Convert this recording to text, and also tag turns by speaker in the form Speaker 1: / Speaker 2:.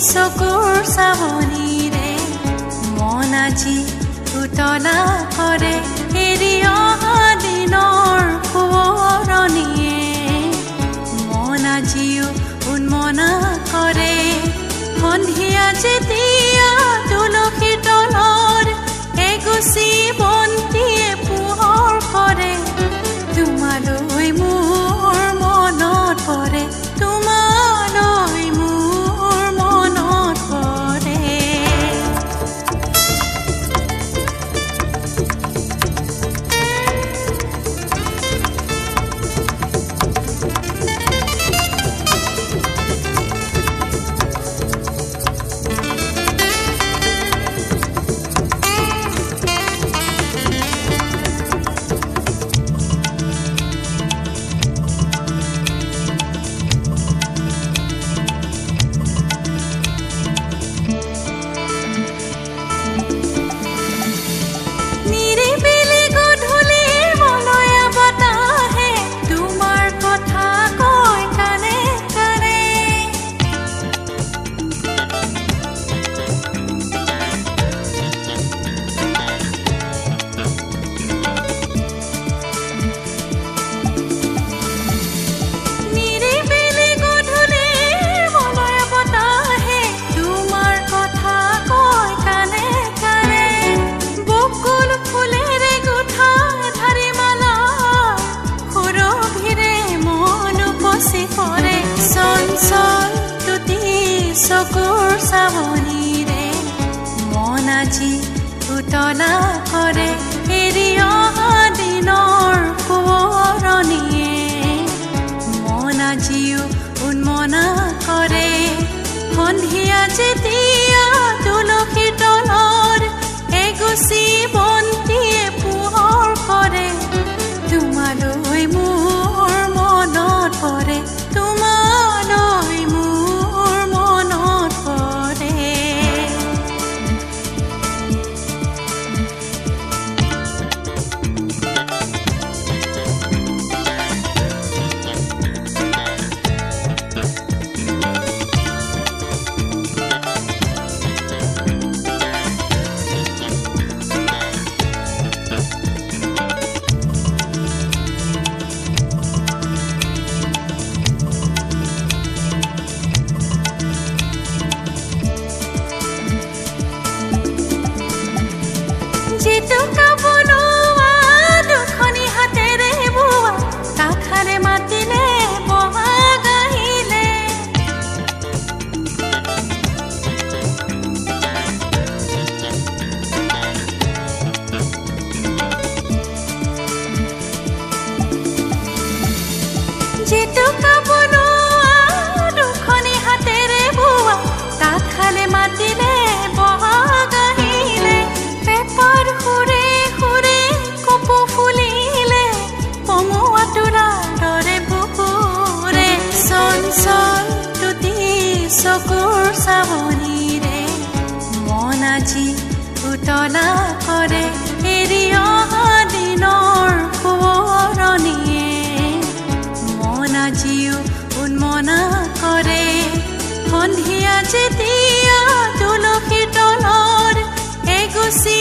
Speaker 1: চকুৰ চাৱনিৰে মন আজি উতলা কৰে এৰি অহা দিনৰ সোঁৱৰণিয়ে মন আজিও উন্মনা কৰে সন্ধিয়া যেতিয়া তুলসীৰ তলৰ এগুচি বন্তিয়ে পোহৰ কৰে তোমালৈ মোৰ মনত পৰে তোমালৈ মোৰ মনত পৰে চকুৰ চাৱনিৰে মন আজি উতলা কৰে এৰি অহা দিনৰ সোঁৱৰণিয়ে মন আজিও উন্মনা কৰে সন্ধিয়া যেতিয়া তুলসীৰ তলৰ এগুচি বন্তিয়ে পোহৰ কৰে তোমালৈ মোৰ মনত পৰে তোমালৈ মোৰ মনত পৰে জেতুকা বনোৱা দুখনি হাতেৰে বোৱা কাষাৰে মাতিলে বহাগ আহিলে জেতুকা বনোৱা দুখনি হাতেৰে বোৱা কাষাৰে মাতিলে বহাগ আহিলে পেপাৰ সুৰে সুৰে কপৌ ফুলিলে পমুৱা তোৰাৰ দৰে বুকুৰে চঞ্চল তুতি চকুৰ চাৱনিৰে মন আজি উতলা কৰে এৰি অহা দিনৰ সোঁৱৰণিয়ে মন আজিও উন্মনা কৰে সন্ধিয়া যেতিয়া তুলসীৰ তলৰ এগুচি